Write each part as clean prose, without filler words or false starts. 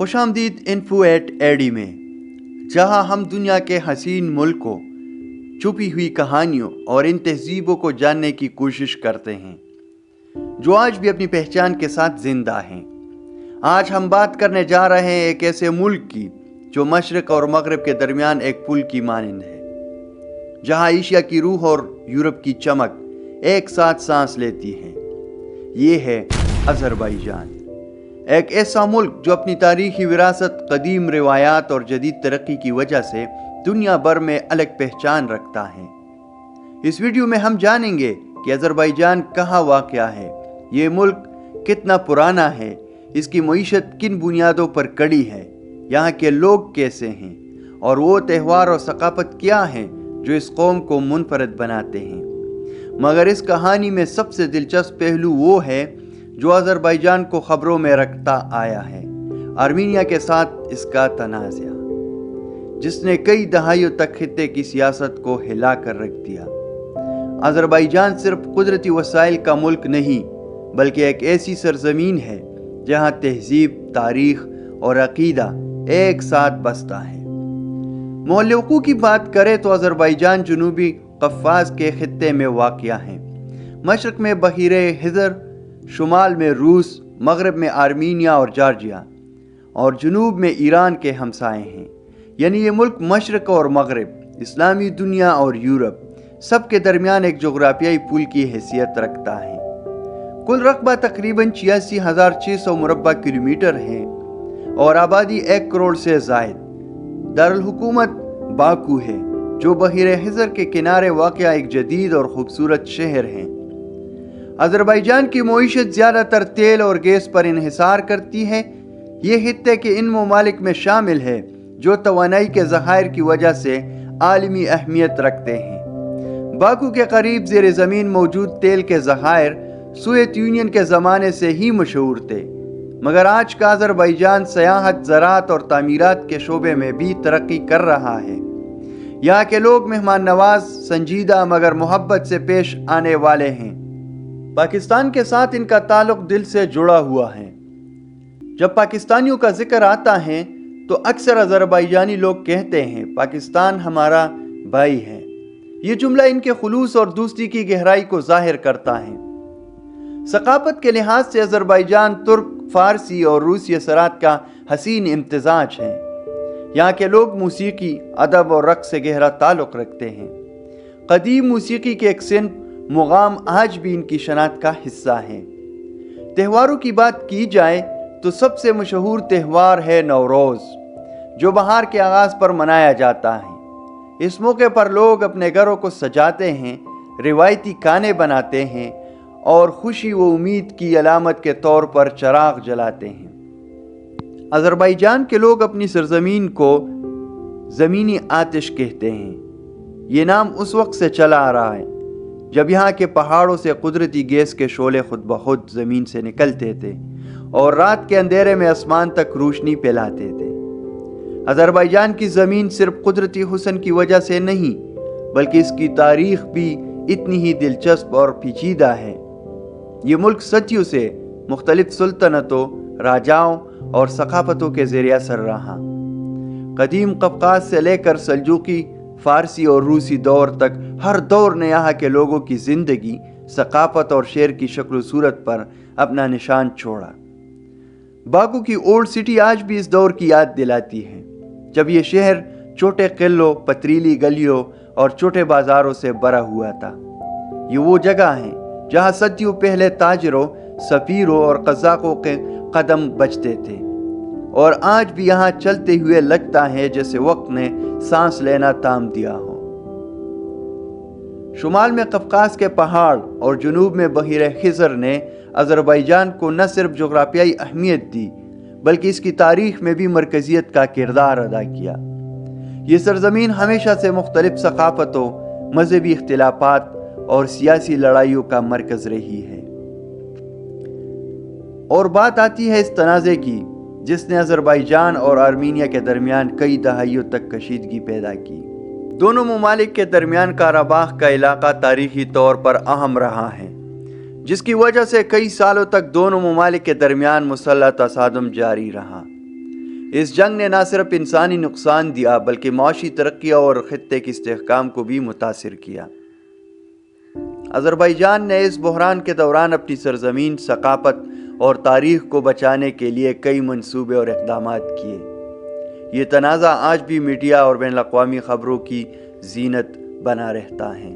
خوش آمدید info at ایڈی میں، جہاں ہم دنیا کے حسین ملکوں، چھپی ہوئی کہانیوں اور ان تہذیبوں کو جاننے کی کوشش کرتے ہیں جو آج بھی اپنی پہچان کے ساتھ زندہ ہیں۔ آج ہم بات کرنے جا رہے ہیں ایک ایسے ملک کی جو مشرق اور مغرب کے درمیان ایک پل کی مانند ہے، جہاں ایشیا کی روح اور یورپ کی چمک ایک ساتھ سانس لیتی ہیں۔ یہ ہے آذربائیجان، ایک ایسا ملک جو اپنی تاریخی وراثت، قدیم روایات اور جدید ترقی کی وجہ سے دنیا بھر میں الگ پہچان رکھتا ہے۔ اس ویڈیو میں ہم جانیں گے کہ آذربائیجان کہاں واقع ہے، یہ ملک کتنا پرانا ہے، اس کی معیشت کن بنیادوں پر کڑی ہے، یہاں کے لوگ کیسے ہیں، اور وہ تہوار اور ثقافت کیا ہیں جو اس قوم کو منفرد بناتے ہیں۔ مگر اس کہانی میں سب سے دلچسپ پہلو وہ ہے جو آذربائیجان کو خبروں میں رکھتا آیا ہے، آرمینیا کے ساتھ اس کا تنازع، جس نے کئی دہائیوں تک خطے کی سیاست کو ہلا کر رکھ دیا۔ آذربائیجان صرف قدرتی وسائل کا ملک نہیں، بلکہ ایک ایسی سرزمین ہے جہاں تہذیب، تاریخ اور عقیدہ ایک ساتھ بستا ہے۔ محل وقوع کی بات کریں تو آذربائیجان جنوبی قفقاز کے خطے میں واقع ہے۔ مشرق میں بحیرہ خزر، شمال میں روس، مغرب میں آرمینیا اور جارجیا، اور جنوب میں ایران کے ہمسائے ہیں۔ یعنی یہ ملک مشرق اور مغرب، اسلامی دنیا اور یورپ، سب کے درمیان ایک جغرافیائی پل کی حیثیت رکھتا ہے۔ کل رقبہ تقریباً 86,600 مربع کلومیٹر ہے اور آبادی 1 کروڑ سے زائد۔ دارالحکومت باکو ہے، جو بحیرہ خزر کے کنارے واقع ایک جدید اور خوبصورت شہر ہے۔ آذربائیجان کی معیشت زیادہ تر تیل اور گیس پر انحصار کرتی ہے۔ یہ خطے کے ان ممالک میں شامل ہے جو توانائی کے ذخائر کی وجہ سے عالمی اہمیت رکھتے ہیں۔ باکو کے قریب زیر زمین موجود تیل کے ذخائر سوویت یونین کے زمانے سے ہی مشہور تھے، مگر آج کا آذربائیجان سیاحت، زراعت اور تعمیرات کے شعبے میں بھی ترقی کر رہا ہے۔ یہاں کے لوگ مہمان نواز، سنجیدہ مگر محبت سے پیش آنے والے ہیں۔ پاکستان کے ساتھ ان کا تعلق دل سے جڑا ہوا ہے۔ جب پاکستانیوں کا ذکر آتا ہے تو اکثر آذربائیجانی لوگ کہتے ہیں پاکستان ہمارا بھائی ہے۔ یہ جملہ ان کے خلوص اور دوستی کی گہرائی کو ظاہر کرتا ہے۔ ثقافت کے لحاظ سے آذربائیجان ترک، فارسی اور روسی اثرات کا حسین امتزاج ہے۔ یہاں کے لوگ موسیقی، ادب اور رقص سے گہرا تعلق رکھتے ہیں۔ قدیم موسیقی کے ایک صنف مقام آج بھی ان کی شناخت کا حصہ ہے۔ تہواروں کی بات کی جائے تو سب سے مشہور تہوار ہے نوروز، جو بہار کے آغاز پر منایا جاتا ہے۔ اس موقع پر لوگ اپنے گھروں کو سجاتے ہیں، روایتی کھانے بناتے ہیں اور خوشی و امید کی علامت کے طور پر چراغ جلاتے ہیں۔ آذربائیجان کے لوگ اپنی سرزمین کو زمینی آتش کہتے ہیں۔ یہ نام اس وقت سے چلا آ رہا ہے جب یہاں کے پہاڑوں سے قدرتی گیس کے شعلے خود بخود زمین سے نکلتے تھے اور رات کے اندھیرے میں آسمان تک روشنی پھیلاتے تھے۔ آذربائیجان کی زمین صرف قدرتی حسن کی وجہ سے نہیں، بلکہ اس کی تاریخ بھی اتنی ہی دلچسپ اور پیچیدہ ہے۔ یہ ملک صدیوں سے مختلف سلطنتوں، راجاؤں اور ثقافتوں کے زیر اثر رہا۔ قدیم قفقاز سے لے کر سلجوقی، فارسی اور روسی دور تک ہر دور نے یہاں کے لوگوں کی زندگی، ثقافت اور شہر کی شکل و صورت پر اپنا نشان چھوڑا۔ باکو کی اولڈ سٹی آج بھی اس دور کی یاد دلاتی ہے، جب یہ شہر چھوٹے قلعوں، پتریلی گلیوں اور چھوٹے بازاروں سے بھرا ہوا تھا۔ یہ وہ جگہ ہے جہاں صدیوں پہلے تاجروں، سفیروں اور قزاقوں کے قدم بجتے تھے، اور آج بھی یہاں چلتے ہوئے لگتا ہے جیسے وقت نے سانس لینا تھام دیا ہو۔ شمال میں قفقاز کے پہاڑ اور جنوب میں بحیرہ خزر نے آذربائیجان کو نہ صرف جغرافیائی اہمیت دی، بلکہ اس کی تاریخ میں بھی مرکزیت کا کردار ادا کیا۔ یہ سرزمین ہمیشہ سے مختلف ثقافتوں، مذہبی اختلافات اور سیاسی لڑائیوں کا مرکز رہی ہے۔ اور بات آتی ہے اس تنازع کی جس نے آذربائیجان اور آرمینیا کے درمیان کئی دہائیوں تک کشیدگی پیدا کی۔ دونوں ممالک کے درمیان قراباغ کا علاقہ تاریخی طور پر اہم رہا ہے، جس کی وجہ سے کئی سالوں تک دونوں ممالک کے درمیان مسلح تصادم جاری رہا۔ اس جنگ نے نہ صرف انسانی نقصان دیا بلکہ معاشی ترقی اور خطے کے استحکام کو بھی متاثر کیا۔ آذربائیجان نے اس بحران کے دوران اپنی سرزمین، ثقافت اور تاریخ کو بچانے کے لیے کئی منصوبے اور اقدامات کیے۔ یہ تنازع آج بھی میڈیا اور بین الاقوامی خبروں کی زینت بنا رہتا ہے۔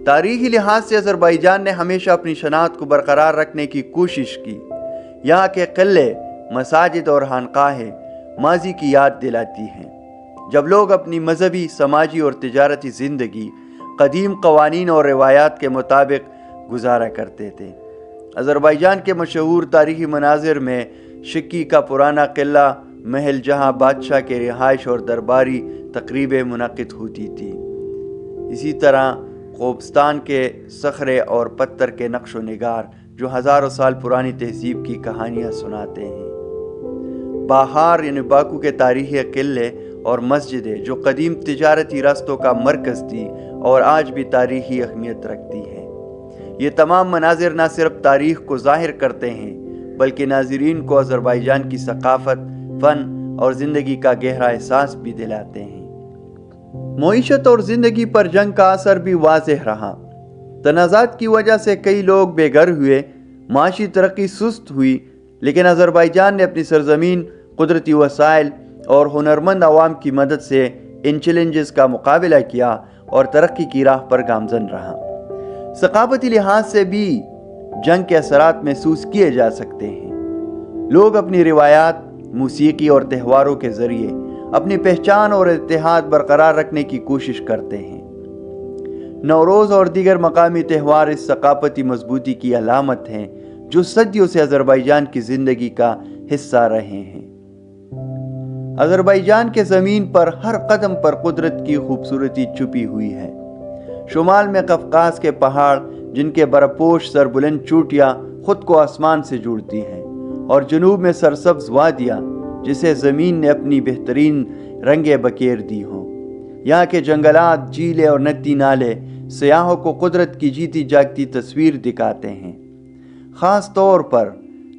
تاریخی لحاظ سے آذربائیجان نے ہمیشہ اپنی شناخت کو برقرار رکھنے کی کوشش کی۔ یہاں کے قلعے، مساجد اور خانقاہیں ماضی کی یاد دلاتی ہیں، جب لوگ اپنی مذہبی، سماجی اور تجارتی زندگی قدیم قوانین اور روایات کے مطابق گزارا کرتے تھے۔ آذربائیجان کے مشہور تاریخی مناظر میں شکی کا پرانا قلعہ محل، جہاں بادشاہ کے رہائش اور درباری تقریبیں منعقد ہوتی تھی۔ اسی طرح خوبستان کے صخرے اور پتھر کے نقش و نگار جو ہزاروں سال پرانی تہذیب کی کہانیاں سناتے ہیں۔ باہار یعنی باکو کے تاریخی قلعے اور مسجدیں جو قدیم تجارتی راستوں کا مرکز تھی اور آج بھی تاریخی اہمیت رکھتی ہیں۔ یہ تمام مناظر نہ صرف تاریخ کو ظاہر کرتے ہیں بلکہ ناظرین کو آذربائیجان کی ثقافت، فن اور زندگی کا گہرا احساس بھی دلاتے ہیں۔ معیشت اور زندگی پر جنگ کا اثر بھی واضح رہا۔ تنازعات کی وجہ سے کئی لوگ بے گھر ہوئے، معاشی ترقی سست ہوئی، لیکن آذربائیجان نے اپنی سرزمین، قدرتی وسائل اور ہنرمند عوام کی مدد سے ان چیلنجز کا مقابلہ کیا اور ترقی کی راہ پر گامزن رہا۔ ثقافتی لحاظ سے بھی جنگ کے اثرات محسوس کیے جا سکتے ہیں۔ لوگ اپنی روایات، موسیقی اور تہواروں کے ذریعے اپنی پہچان اور اتحاد برقرار رکھنے کی کوشش کرتے ہیں۔ نوروز اور دیگر مقامی تہوار اس ثقافتی مضبوطی کی علامت ہیں جو صدیوں سے آذربائیجان کی زندگی کا حصہ رہے ہیں۔ آذربائیجان کے زمین پر ہر قدم پر قدرت کی خوبصورتی چھپی ہوئی ہے۔ شمال میں قفقاز کے پہاڑ جن کے برپوش سربلند چوٹیاں خود کو آسمان سے جوڑتی ہیں، اور جنوب میں سرسبز وادیاں جسے زمین نے اپنی بہترین رنگیں بکیر دی ہوں۔ یہاں کے جنگلات، جھیلیں اور ندی نالے سیاحوں کو قدرت کی جیتی جاگتی تصویر دکھاتے ہیں۔ خاص طور پر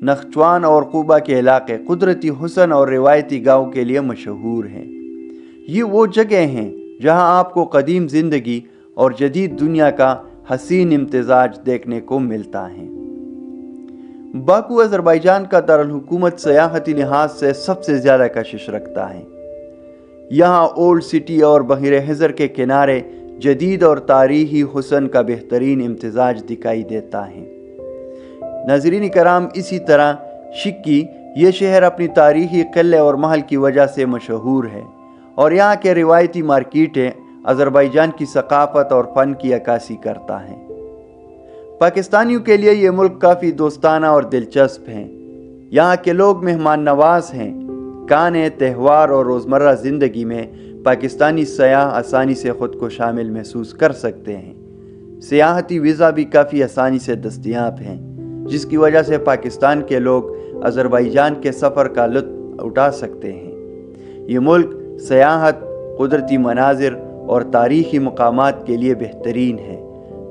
نخچوان اور قوبہ کے علاقے قدرتی حسن اور روایتی گاؤں کے لیے مشہور ہیں۔ یہ وہ جگہ ہیں جہاں آپ کو قدیم زندگی اور جدید دنیا کا حسین امتزاج دیکھنے کو ملتا ہے۔ باکو آذربائیجان کا دارالحکومت سیاحتی لحاظ سے سب سے زیادہ کشش رکھتا ہے۔ یہاں اولڈ سٹی اور بحیرہ خزر کے کنارے جدید اور تاریخی حسن کا بہترین امتزاج دکھائی دیتا ہے۔ ناظرین کرام، اسی طرح شکی یہ شہر اپنی تاریخی قلعے اور محل کی وجہ سے مشہور ہے، اور یہاں کے روایتی مارکیٹیں آذربائیجان کی ثقافت اور فن کی عکاسی کرتا ہے۔ پاکستانیوں کے لیے یہ ملک کافی دوستانہ اور دلچسپ ہے۔ یہاں کے لوگ مہمان نواز ہیں۔ کھانے، تہوار اور روزمرہ زندگی میں پاکستانی سیاح آسانی سے خود کو شامل محسوس کر سکتے ہیں۔ سیاحتی ویزا بھی کافی آسانی سے دستیاب ہیں، جس کی وجہ سے پاکستان کے لوگ آذربائیجان کے سفر کا لطف اٹھا سکتے ہیں۔ یہ ملک سیاحت، قدرتی مناظر اور تاریخی مقامات کے لیے بہترین ہے۔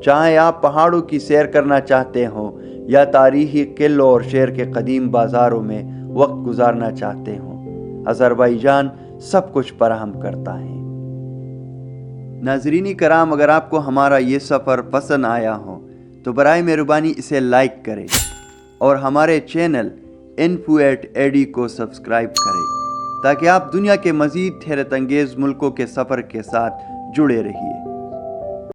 چاہے آپ پہاڑوں کی سیر کرنا چاہتے ہوں یا تاریخی قلعوں اور شہر کے قدیم بازاروں میں وقت گزارنا چاہتے ہوں، آذربائیجان سب کچھ فراہم کرتا ہے۔ ناظرین کرام، اگر آپ کو ہمارا یہ سفر پسند آیا ہو تو برائے مہربانی اسے لائک کریں اور ہمارے چینل info@ad کو سبسکرائب کریں تاکہ آپ دنیا کے مزید حیرت انگیز ملکوں کے سفر کے ساتھ جڑے رہیے۔